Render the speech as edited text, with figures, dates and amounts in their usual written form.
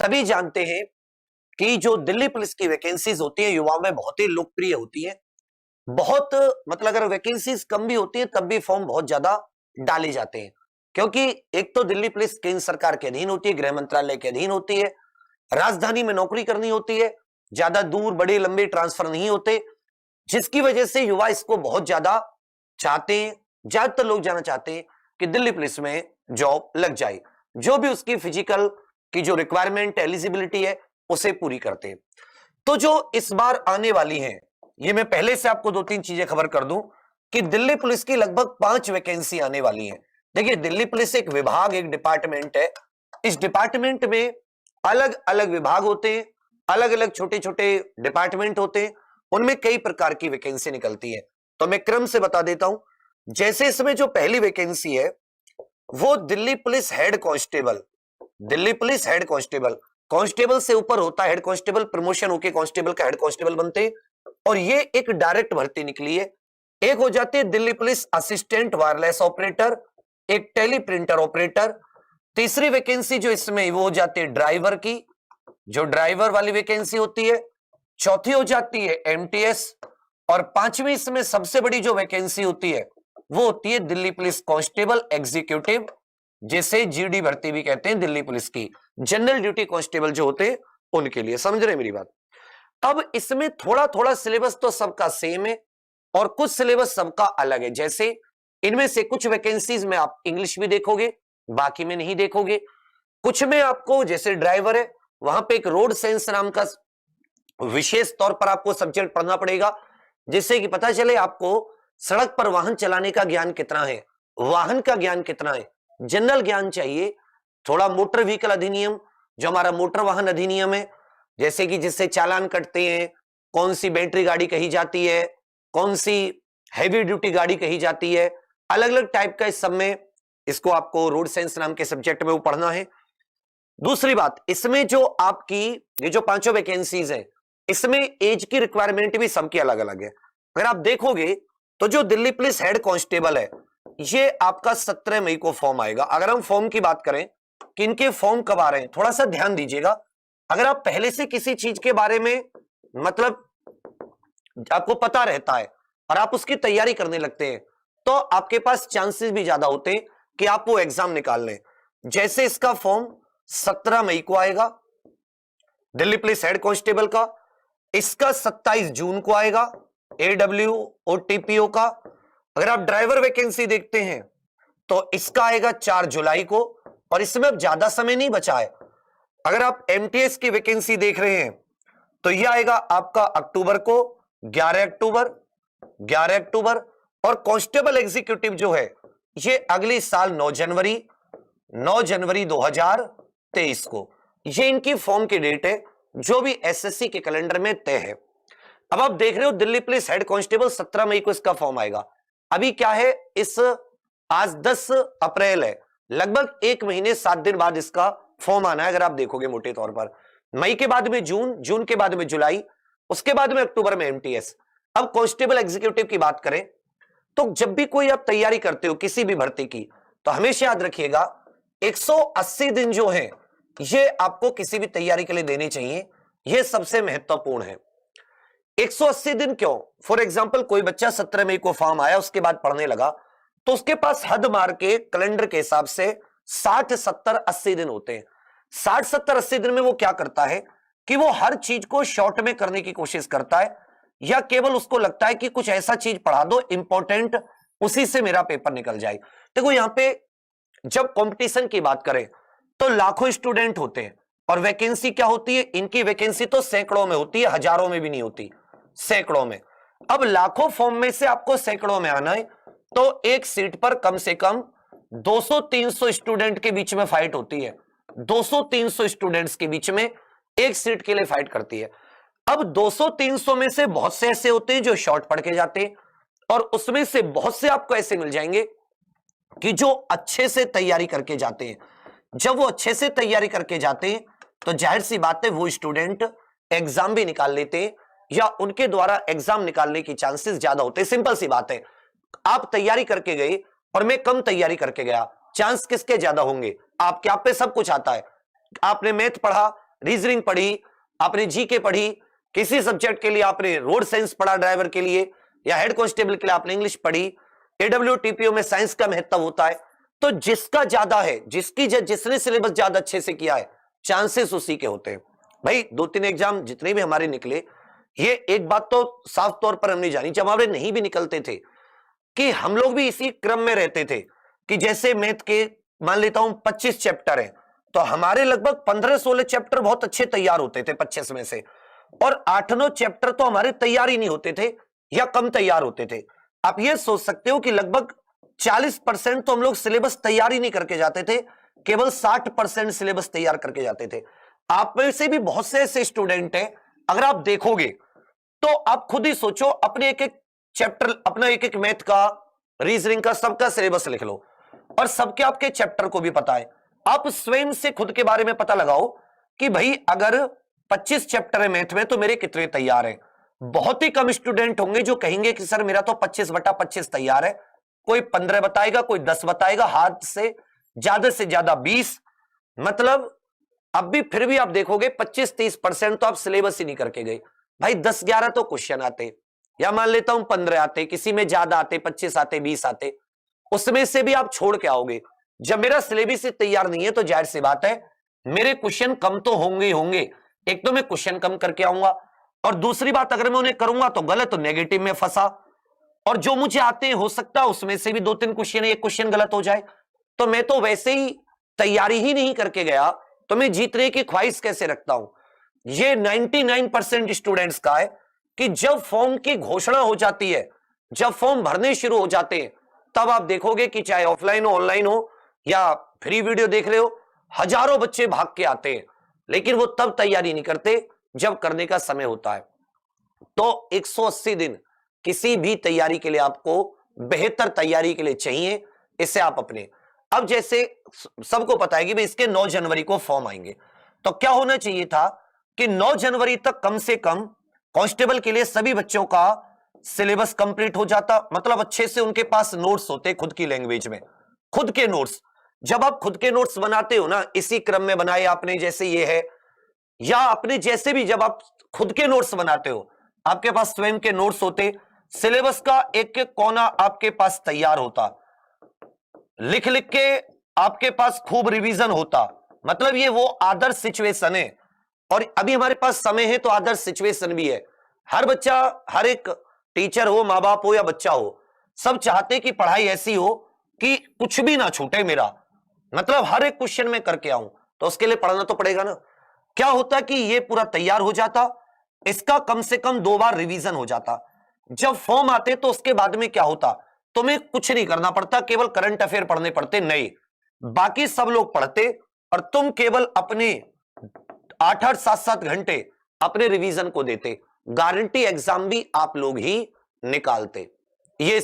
सभी जानते हैं कि जो दिल्ली पुलिस की वैकेंसीज होती है युवाओं में बहुत ही लोकप्रिय होती है। बहुत मतलब अगर वैकेंसीज कम भी होती है तब भी फॉर्म बहुत ज्यादा डाले जाते हैं, क्योंकि एक तो दिल्ली पुलिस केंद्र सरकार के अधीन होती है, गृह मंत्रालय के अधीन होती है, राजधानी में नौकरी करनी होती है, ज्यादा दूर बड़े लंबे ट्रांसफर नहीं होते, जिसकी वजह से युवा इसको बहुत ज्यादा चाहते हैं। ज्यादातर लोग जाना चाहते हैं कि दिल्ली पुलिस में जॉब लग जाए, जो भी उसकी फिजिकल की जो रिक्वायरमेंट एलिजिबिलिटी है उसे पूरी करते हैं। तो जो इस बार आने वाली है, ये मैं पहले से आपको 2-3 चीजें खबर कर दूं कि दिल्ली पुलिस की लगभग 5 वैकेंसी आने वाली है। देखिए, दिल्ली पुलिस एक विभाग, एक डिपार्टमेंट है। इस डिपार्टमेंट में अलग अलग विभाग होते हैं, अलग अलग छोटे छोटे डिपार्टमेंट होते हैं, उनमें कई प्रकार की वैकेंसी निकलती है। तो मैं क्रम से बता देता हूं। जैसे इसमें जो पहली वैकेंसी है वो Delhi police head constable. Delhi police head constable, constable से ऊपर होता है हेड कांस्टेबल, प्रमोशन होके कांस्टेबल का हेड कांस्टेबल बनते हैं, और ये एक डायरेक्ट भर्ती निकली है। एक हो जाती है Delhi police assistant wireless operator, एक टेली प्रिंटर ऑपरेटर। तीसरी वैकेंसी जो इसमें वो हो जाती है ड्राइवर की, जो ड्राइवर वाली वैकेंसी होती है। चौथी हो जाती है एमटीएस, और पांचवी इसमें सबसे बड़ी जो वैकेंसी होती है वो होती है दिल्ली पुलिस कांस्टेबल एग्जीक्यूटिव, जिसे जीडी भर्ती भी कहते हैं दिल्ली पुलिस की। जनरल ड्यूटी कांस्टेबल जो होते हैं उनके लिए, समझ रहे हैं मेरी बात। अब इसमें थोड़ा थोड़ा सिलेबस तो सबका सेम है और कुछ सिलेबस सबका अलग है। जैसे इनमें से कुछ वैकेंसीज में आप इंग्लिश भी देखोगे, बाकी में नहीं देखोगे। कुछ में आपको, जैसे ड्राइवर है, वहां पे एक रोड सेंस नाम का विशेष तौर पर आपको सब्जेक्ट पढ़ना पड़ेगा, जिससे कि पता चले आपको सड़क पर वाहन चलाने का ज्ञान कितना है, वाहन का ज्ञान कितना है। जनरल ज्ञान चाहिए, थोड़ा मोटर व्हीकल अधिनियम, जो हमारा मोटर वाहन अधिनियम है, जैसे कि जिससे चालान कटते हैं, कौन सी बैटरी गाड़ी कही जाती है, कौन सी हैवी ड्यूटी गाड़ी कही जाती है, अलग अलग टाइप का इस सब में इसको आपको रोड साइंस नाम के सब्जेक्ट में वो पढ़ना है। दूसरी बात, इसमें जो आपकी ये जो पांचों वैकेंसीज है, इसमें एज की रिक्वायरमेंट भी सबकी अलग अलग है। अगर आप देखोगे तो जो दिल्ली पुलिस हेड कांस्टेबल है, ये आपका 17 मई को फॉर्म आएगा। अगर हम फॉर्म की बात करें कि इनके फॉर्म कब आ रहे हैं, थोड़ा सा ध्यान दीजिएगा। अगर आप पहले से किसी चीज के बारे में मतलब आपको पता रहता है और आप उसकी तैयारी करने लगते हैं, तो आपके पास चांसेस भी ज्यादा होते हैं कि आप वो एग्जाम निकाल लें। जैसे इसका फॉर्म 17 मई को आएगा दिल्ली पुलिस हेड कांस्टेबल का, इसका 27 जून को आएगा एडब्ल्यू और टीपीओ का। अगर आप ड्राइवर वैकेंसी देखते हैं तो इसका आएगा 4 जुलाई को, और इसमें अब ज्यादा समय नहीं बचा है। अगर आप एमटीएस की वैकेंसी देख रहे हैं तो यह आएगा आपका अक्टूबर को, 11 अक्टूबर, 11 अक्टूबर। और कांस्टेबल एग्जीक्यूटिव जो है ये अगले साल 9 जनवरी, 9 जनवरी 2023 को। ये इनकी फॉर्म की डेट है जो भी एसएससी के कैलेंडर में तय है। अब आप देख रहे हो दिल्ली पुलिस हेड कांस्टेबल 17 मई को इसका फॉर्म आएगा। अभी क्या है, आज 10 अप्रैल है, लगभग 1 महीने 7 दिन बाद इसका फॉर्म आना है। अगर आप देखोगे मोटे तौर पर मई के बाद में जून, जून के बाद में जुलाई, उसके बाद में अक्टूबर में एमटीएस। अब कांस्टेबल एग्जीक्यूटिव की बात करें तो जब भी कोई आप तैयारी करते हो किसी भी भर्ती की, तो हमेशा याद रखिएगा 180 दिन जो है ये आपको किसी भी तैयारी के लिए देने चाहिए। यह सबसे महत्वपूर्ण है। 180 दिन क्यों? फॉर एग्जाम्पल कोई बच्चा 17 मई को फॉर्म आया, उसके बाद पढ़ने लगा, तो उसके पास हद मार के कैलेंडर के हिसाब से 60, 70, 80 दिन होते हैं। 60, 70, 80 दिन में वो क्या करता है कि वो हर चीज को शॉर्ट में करने की कोशिश करता है, या केवल उसको लगता है कि कुछ ऐसा चीज पढ़ा दो इंपॉर्टेंट, उसी से मेरा पेपर निकल जाए। देखो यहां पे जब कंपटीशन की बात करें तो लाखों स्टूडेंट होते हैं, और वैकेंसी क्या होती है, इनकी वैकेंसी तो सैकड़ों में होती है, हजारों में भी नहीं होती, सैकड़ों में। अब लाखों फॉर्म में से आपको सैकड़ों में आना है, तो एक सीट पर कम से कम 200-300 स्टूडेंट के बीच में फाइट होती है। 200-300 स्टूडेंट्स के बीच में एक सीट के लिए फाइट करती है। अब 200-300 में से बहुत से ऐसे होते हैं जो शॉर्ट पढ़ के जाते हैं, और उसमें से बहुत से आपको ऐसे मिल जाएंगे कि जो अच्छे से तैयारी करके जाते हैं। जब वो अच्छे से तैयारी करके जाते हैं तो जाहिर सी बात है वो स्टूडेंट एग्जाम भी निकाल लेते हैं, या उनके द्वारा एग्जाम निकालने की चांसेस ज्यादा होते हैं। सिंपल सी बात है, आप तैयारी करके गए और मैं कम तैयारी करके गया, चांस किसके ज्यादा होंगे? आपके आप पे सब कुछ आता है, आपने मैथ पढ़ा, रीजनिंग पढ़ी, आपने जीके पढ़ी, किसी सब्जेक्ट के लिए आपने रोड साइंस पढ़ा ड्राइवर के लिए, या हेड कांस्टेबल के लिए आपने इंग्लिश पढ़ी, एडब्ल्यूटीपीओ में साइंस का महत्व होता है। तो जिसका ज्यादा है, जिसने सिलेबस ज्यादा अच्छे से किया है, चांसेस उसी के होते हैं। भाई 2-3 एग्जाम जितने भी हमारे निकले, ये एक बात तो साफ तौर पर हमने जानी, जब हमारे नहीं भी निकलते थे कि हम लोग भी इसी क्रम में रहते थे कि जैसे मैथ के मान लेता हूं 25 चैप्टर है, तो हमारे लगभग 15-16 चैप्टर बहुत अच्छे तैयार होते थे 25 में से, और 8-9 चैप्टर तो हमारे तैयार ही नहीं होते थे या कम तैयार होते थे। आप ये सोच सकते हो कि लगभग 40% तो हम लोग सिलेबस तैयार ही नहीं करके जाते थे, केवल 60% सिलेबस तैयार करके जाते थे। आप में से भी बहुत से ऐसे स्टूडेंट हैं, अगर आप देखोगे तो आप खुद ही सोचो, अपने एक एक चैप्टर, अपना एक एक मैथ का, रीजनिंग का, सबका सिलेबस लिख लो, और सबके आपके चैप्टर को भी पता है। आप स्वयं से खुद के बारे में पता लगाओ कि भाई अगर 25 चैप्टर है मैथ में तो मेरे कितने तैयार हैं। बहुत ही कम स्टूडेंट होंगे जो कहेंगे कि सर मेरा तो 25/25 तैयार है। कोई 15 बताएगा, कोई 10 बताएगा, हाथ से ज्यादा 20। मतलब अब भी फिर भी आप देखोगे 25-30% तो आप सिलेबस ही नहीं करके गए। भाई 10-11 तो क्वेश्चन आते, या मान लेता हूं 15 आते, किसी में ज्यादा आते, 25 आते, 20 आते, उसमें से भी आप छोड़ के आओगे। जब मेरा सिलेबस ही तैयार नहीं है तो जाहिर सी बात है मेरे क्वेश्चन कम तो होंगे ही होंगे। एक तो मैं क्वेश्चन कम करके आऊंगा, और दूसरी बात अगर मैं उन्हें करूंगा तो गलत, तो नेगेटिव में फंसा, और जो मुझे आते हैं हो सकता है उसमें से भी 2-3 क्वेश्चन, एक क्वेश्चन गलत हो जाए, तो मैं तो वैसे ही तैयारी ही नहीं करके गया, तो मैं जीतने की ख्वाहिश कैसे रखता हूं। ये 99% स्टूडेंट्स का है कि जब फॉर्म की घोषणा हो जाती है, जब फॉर्म भरने शुरू हो जाते हैं, तब आप देखोगे कि चाहे ऑफलाइन हो, ऑनलाइन हो, या फ्री वीडियो देख रहे हो, हजारों बच्चे भाग के आते हैं, लेकिन वो तब तैयारी नहीं करते जब करने का समय होता है। तो 180 दिन किसी भी तैयारी के लिए आपको बेहतर तैयारी के लिए चाहिए, इसे आप अपने। अब जैसे सबको पता है कि भाई इसके 9 जनवरी को फॉर्म आएंगे, तो क्या होना चाहिए था कि 9 जनवरी तक कम से कम कांस्टेबल के लिए सभी बच्चों का सिलेबस कंप्लीट हो जाता, मतलब अच्छे से उनके पास नोट्स होते खुद की लैंग्वेज में, खुद के नोट्स। जब आप खुद के नोट्स बनाते हो ना, इसी क्रम में बनाए आपने, जैसे ये है, या अपने जैसे भी जब आप खुद के नोट्स बनाते हो, आपके पास स्वयं के नोट्स होते, सिलेबस का एक एक कोना आपके पास तैयार होता, लिख लिख के आपके पास खूब रिवीजन होता। मतलब ये वो आदर्श सिचुएशन है, और अभी हमारे पास समय है तो आदर्श सिचुएशन भी है। हर बच्चा, हर एक टीचर हो, माँ बाप हो या बच्चा हो, सब चाहते कि पढ़ाई ऐसी हो कि कुछ भी ना छूटे मेरा, मतलब हर एक क्वेश्चन में करके आऊं, तो उसके लिए पढ़ना तो पड़ेगा ना। क्या होता कि ये पूरा तैयार हो जाता, इसका कम से कम 2 बार रिवीजन हो जाता। जब फॉर्म आते तो उसके बाद में क्या होता, तुम्हें कुछ नहीं करना पड़ता, केवल करंट अफेयर पढ़ने पड़ते, नहीं, बाकी सब लोग पढ़ते, और तुम केवल अपने 8-8, 7-7 घंटे अपने रिवीजन को देते। गारंटी एग्जाम भी आप लोग ही निकालते। ये